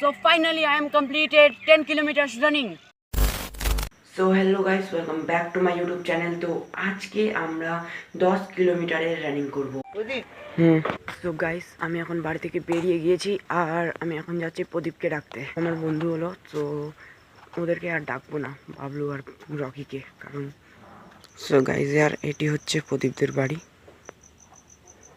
So finally I am completed 10 kilometers running. So hello guys, welcome back to my YouTube channel. তো আজকে আমরা 10 কিলোমিটারের running করব। So guys, আমি এখন বাড়ি থেকে বেরিয়ে গিয়েছি আর আমি এখন যাচ্ছি প্রদীপকে ডাকতে। আমার বন্ধু হলো, তো ওদেরকে আর ডাকবো না, বাবলু আর রকিকে, কারণ সো গাইজ यार এটি হচ্ছে প্রদীপদের বাড়ি।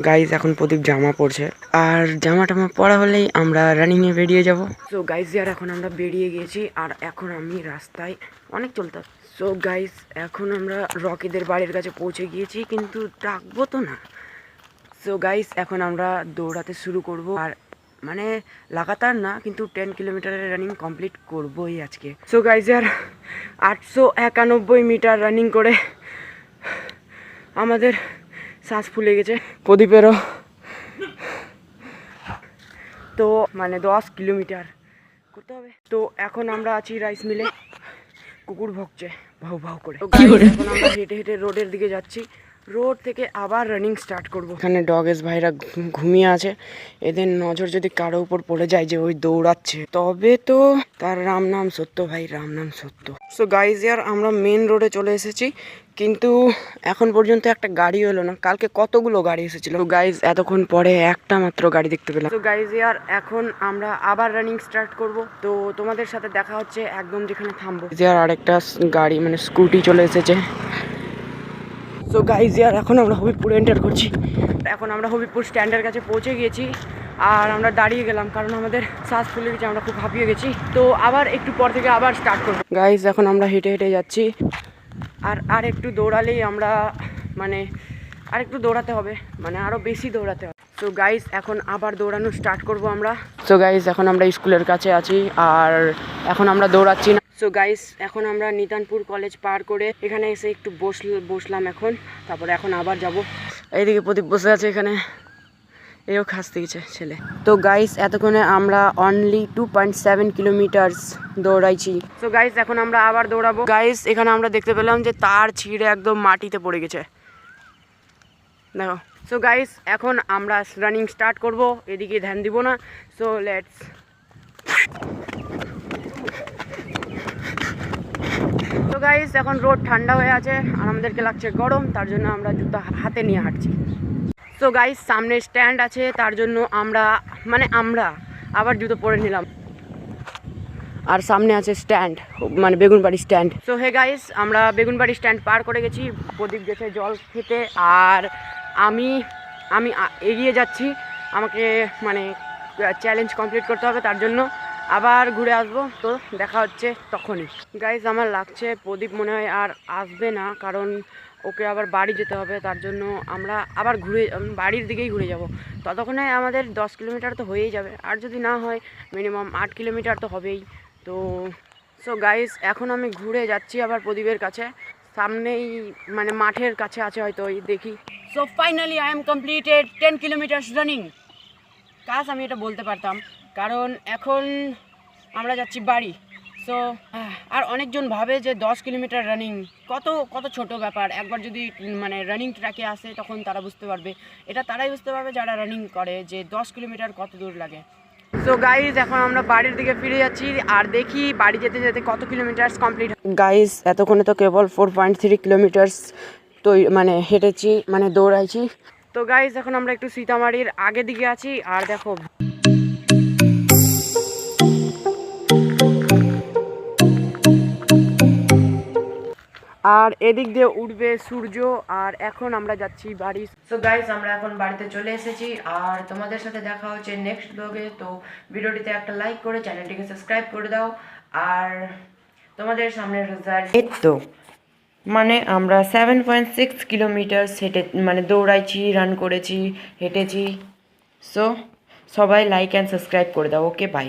গাইজ এখন প্রদীপ জামা পরছে আর জামা টামা পরা হলেই আমরা রানিংয়ে বেরিয়ে যাব। সো গাইজ यार এখন আমরা বেরিয়ে গিয়েছি আর এখন আমি রাস্তায় অনেক চলতে। সো গাইজ এখন আমরা রকিদের বাড়ির কাছে পৌঁছে গিয়েছি, কিন্তু ডাকবো তো না। সো গাইজ এখন আমরা দৌড়াতে শুরু করব, আর মানে লাগাতার না, কিন্তু 10 কিলোমিটারের রানিং কমপ্লিট করবোই আজকে। সো গাইজ यार 891 মিটার রানিং করে আমাদের শ্বাস ফুলে গেছে, প্রদীপেরও। তো মানে 10 কিলোমিটার করতে হবে। তো এখন আমরা আছি রাইস মিলে, কুকুর ভুগছে ভাউ ভাউ করে। এখন আমরা হেঁটে হেঁটে রোডের দিকে যাচ্ছি, রোড থেকে আবার রানিং স্টার্ট করব। এখানে ডগেস ভাইরা ঘুমিয়ে আছে, এদের নজর যদি কারো উপর পড়ে যায় যে ওই দৌড়াচ্ছে, তবে তো তার রাম নাম সত্য ভাই, রাম নাম সত্য। সো গাইজ यार আমরা মেন রোডে চলে এসেছি, কিন্তু এখন পর্যন্ত একটা গাড়ি হলো না। কালকে কতগুলো গাড়ি এসেছিল। তো গাইজ এতক্ষণ পরে একটা মাত্র গাড়ি দেখতে পেলাম। তো গাইজ यार এখন আমরা আবার রানিং স্টার্ট করব। তো তোমাদের সাথে দেখা হচ্ছে একদম যেখানে থামবো। यार আরেকটা গাড়ি মানে স্কুটি চলে এসেছে। সো গাইজ यार এখন আমরা হবিবপুর এন্টার করছি। এখন আমরা হবিবপুর স্ট্যান্ডের কাছে পৌঁছে গিয়েছি আর আমরা দাঁড়িয়ে গেলাম, কারণ আমাদের শ্বাস ফুলে গেছে, আমরা খুব হাঁপিয়ে গেছি। তো আবার একটু পর থেকে আবার স্টার্ট করবো। গাইজ এখন আমরা হেঁটে হেঁটে যাচ্ছি, আর একটু দৌড়ালেই আমরা মানে আর একটু দৌড়াতে হবে, মানে আরও বেশি দৌড়াতে হবে। সো গাইজ এখন আবার দৌড়ানো স্টার্ট করব আমরা। সো গাইজ এখন আমরা স্কুলের কাছে আছি আর এখন আমরা দৌড়াচ্ছি না। সো গাইজ এখন আমরা নিতানপুর কলেজ পার করে এখানে এসে একটু বসলাম এখন, তারপরে এখন আবার যাব। এইদিকে প্রদীপ বসে আছে এখানে, এও খাসতে গেছে ছেলে। তো গাইজ এতক্ষণে আমরা অনলি 2.7 কিলোমিটার্স দৌড়াইছি। সো গাইজ এখন আমরা আবার দৌড়াবো। গাইজ এখানে আমরা দেখতে পেলাম যে তার ছিঁড়ে একদম মাটিতে পড়ে গেছে, দেখো। সো গাইজ এখন আমরা রানিং স্টার্ট করব, এদিকে ধ্যান দিব না। So let's. তো গাইজ এখন রোড ঠান্ডা হয়ে আছে আর আমাদেরকে লাগছে গরম, তার জন্য আমরা জুতো হাতে নিয়ে হাঁটছি। তো গাইজ সামনে স্ট্যান্ড আছে, তার জন্য আমরা আবার জুতো পরে নিলাম। আর সামনে আছে স্ট্যান্ড, মানে Begunbari stand. So hey guys আমরা বেগুনবাড়ি স্ট্যান্ড পার করে গেছি, প্রদীপ গেছে জল খেতে আর আমি এগিয়ে যাচ্ছি। আমাকে মানে চ্যালেঞ্জ কমপ্লিট করতে হবে, তার জন্য আবার ঘুরে আসবো। তো দেখা হচ্ছে তখনই। গাইজ আমার লাগছে প্রদীপ মনে হয় আর আসবে না, কারণ ওকে আবার বাড়ি যেতে হবে, তার জন্য আমরা আবার বাড়ির দিকেই ঘুরে যাব। ততক্ষণে আমাদের 10 কিলোমিটার তো হয়েই যাবে, আর যদি না হয় মিনিমাম 8 কিলোমিটার তো হবেই। তো সো গাইজ এখন আমি ঘুরে যাচ্ছি আবার প্রদীপের কাছে, সামনেই মানে মাঠের কাছে আছে হয়তো, ওই দেখি। So finally I am completed 10 kilometres running. কাজ আমি এটা বলতে পারতাম, কারণ এখন আমরা যাচ্ছি বাড়ি। সো আর অনেকজন ভাবে যে 10 কিলোমিটার রানিং কত ছোট ব্যাপার। একবার যদি মানে রানিং ট্র্যাকে আসে তখন তারা বুঝতে পারবে, এটা তারাই বুঝতে পারবে যারা রানিং করে, যে 10 কিলোমিটার কত দূর লাগে। সো গাইজ এখন আমরা বাড়ির দিকে ফিরে যাচ্ছি আর দেখি বাড়ি যেতে যেতে কত কিলোমিটার্স কমপ্লিট। গাইজ এতক্ষণে তো কেবল 4.3 কিলোমিটার্স তো মানে হেঁটেছি, মানে দৌড়াইছি। তো গাইজ এখন আমরা একটু সীতামারির আগে দিকে আছি আর দেখো আর এদিক দিয়ে উঠবে সূর্য। আর এখন আমরা যাচ্ছি বাড়ি। সো গাইজ আমরা এখন বাড়িতে চলে এসেছি আর তোমাদের সাথে দেখা হচ্ছে নেক্সট ব্লগে। তো ভিডিওটিতে একটা লাইক করে চ্যানেলটিকে সাবস্ক্রাইব করে দাও। আর তোমাদের সামনের রেজাল্ট তো মানে আমরা 7.6 কিলোমিটার মানে দৌড়াইছি, রান করেছি, হেঁটেছি। সো সবাই লাইক অ্যান্ড সাবস্ক্রাইব করে দাও। Okay bye.